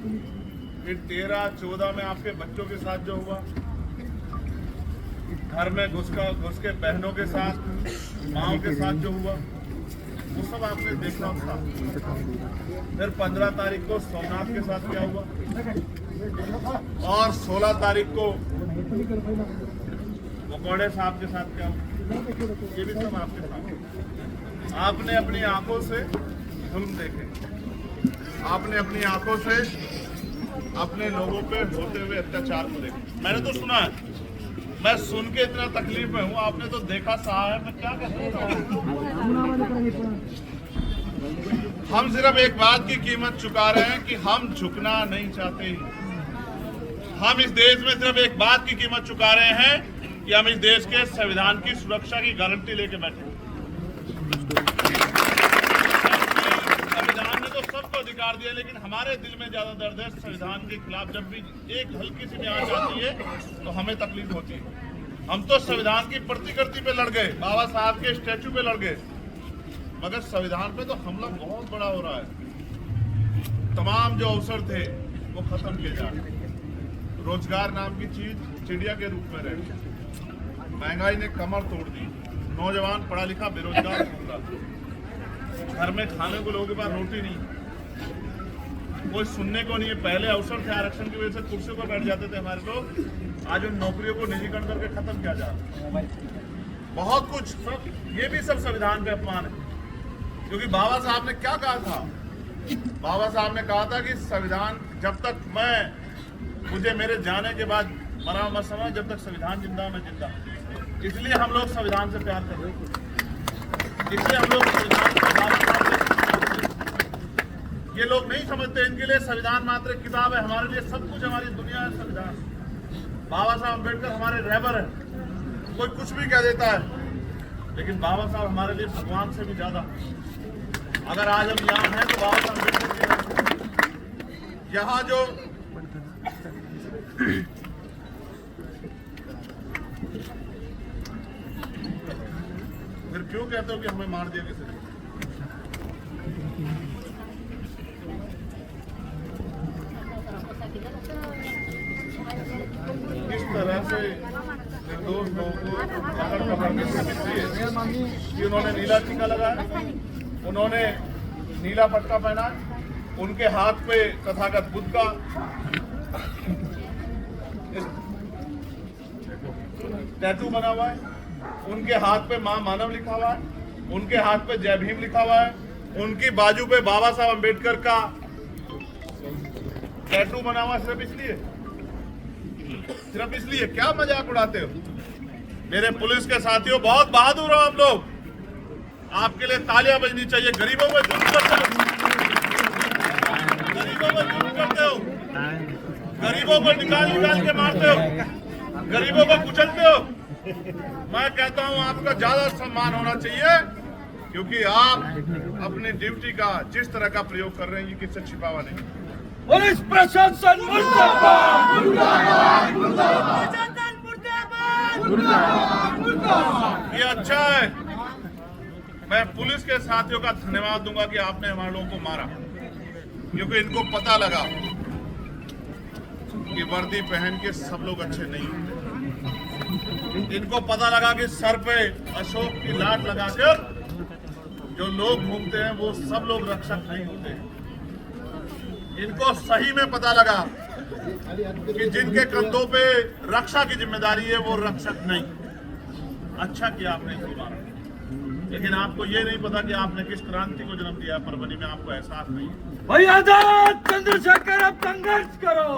फिर 13-14 में आपके बच्चों के साथ जो हुआ, घर में घुस के बहनों के साथ, माओ के साथ जो हुआ, वो सब आपने देखा था। फिर 15 तारीख को सोमनाथ के साथ क्या हुआ और 16 तारीख को मकोड़े साहब के साथ क्या हुआ, ये भी सब आपके साथ। आपने अपनी आंखों से जुल्म देखे, आपने अपनी आंखों से अपने लोगों पे होते हुए अत्याचार को देखा। मैंने तो सुना है, मैं सुन के इतना तकलीफ में हूँ, आपने तो देखा साहब, मैं क्या कह सकता हूँ। हम सिर्फ एक बात की कीमत चुका रहे हैं कि हम झुकना नहीं चाहते। हम इस देश में सिर्फ एक बात की कीमत चुका रहे हैं कि हम इस देश के संविधान की सुरक्षा की गारंटी लेके बैठे। संविधान ने तो सबको अधिकार दिया, लेकिन हमारे दिल में ज्यादा दर्द है संविधान के खिलाफ। जब भी एक हल्की सी भी आंच आती है तो हमें तकलीफ होती है। हम तो संविधान की प्रतिकृति पे लड़ गए, बाबा साहब के स्टैचू पे लड़ गए, मगर संविधान पे तो हमला बहुत बड़ा हो रहा है। तमाम जो अवसर थे वो खत्म किए जा रहे। रोजगार नाम की चीज चिड़िया के रूप में रहे। महंगाई ने कमर तोड़ दी, नौजवान पढ़ा लिखा बेरोजगार घूम रहा, घर में खाने को लोगों के पास रोटी नहीं, कोई सुनने को नहीं है। पहले अवसर थे, आरक्षण की वजह से कुर्सियों पर बैठ जाते थे हमारे लोग, आज उन नौकरियों को निजीकरण करके खत्म किया जा रहा है। बहुत कुछ सब, ये भी सब संविधान पे अपमान है। क्योंकि बाबा साहब ने क्या कहा था, बाबा साहब ने कहा था कि संविधान जब तक मुझे मेरे जाने के बाद मरा मत समझ, जब तक संविधान जिंदा मैं जिंदा। इसलिए हम लोग संविधान से प्यार करते हैं, इसलिए हम लोग संविधान से, ये लोग नहीं समझते, इनके लिए संविधान मात्र एक किताब है, हमारे लिए सब कुछ, हमारी दुनिया है संविधान। बाबा साहब अम्बेडकर हमारे रहबर है। कोई कुछ भी कह देता है, लेकिन बाबा साहब हमारे लिए भगवान से भी ज्यादा। अगर आज हम यहाँ हैं तो बाबा साहब अम्बेडकर के यहाँ जो फिर क्यों कहते हो कि हमें मार दिया किसी ने? किस तरह से निर्दोष लोगों को पकड़ के उन्होंने नीला टीका लगाया, उन्होंने नीला पट्टा पहना, उनके हाथ पे तथागत बुद्ध का टैटू बना हुआ है, उनके हाथ पे मां मानव लिखा हुआ है, उनके हाथ पे जय भीम लिखा हुआ है, उनकी बाजू पे बाबा साहब अम्बेडकर का टैटू बना हुआ। सिर्फ इसलिए क्या मजाक उड़ाते हो? मेरे पुलिस के साथियों, बहुत बहादुर हो आप लोग, आपके लिए तालियां बजनी चाहिए। गरीबों को जुल्म करते हो, गरीबों को जुल्म करते हो, गरीबों को निकाल के मारते हो, गरीबों को कुचलते हो। मैं कहता हूं आपका ज्यादा सम्मान होना चाहिए, क्योंकि आप अपनी ड्यूटी का जिस तरह का प्रयोग कर रहे हैं, ये किससे छिपावा नहीं। पुलिस प्रशासन मुर्दाबाद, मुर्दाबाद, मुर्दाबाद। ये अच्छा है। मैं पुलिस के साथियों का धन्यवाद दूंगा कि आपने हमारे लोगों को मारा, क्योंकि इनको पता लगा कि वर्दी पहन के सब लोग अच्छे नहीं होते। इनको पता लगा कि सर पे अशोक की लाट लगाकर जो लोग घूमते हैं वो सब लोग रक्षक नहीं होते। इनको सही में पता लगा कि जिनके कंधों पे रक्षा की जिम्मेदारी है वो रक्षक नहीं। अच्छा किया आपने इनको मारा, लेकिन आपको ये नहीं पता कि आपने किस क्रांति को जन्म दिया। परभनी में आपको एहसास नहीं है। भाई आजाद चंद्रशेखर, अब संघर्ष करो।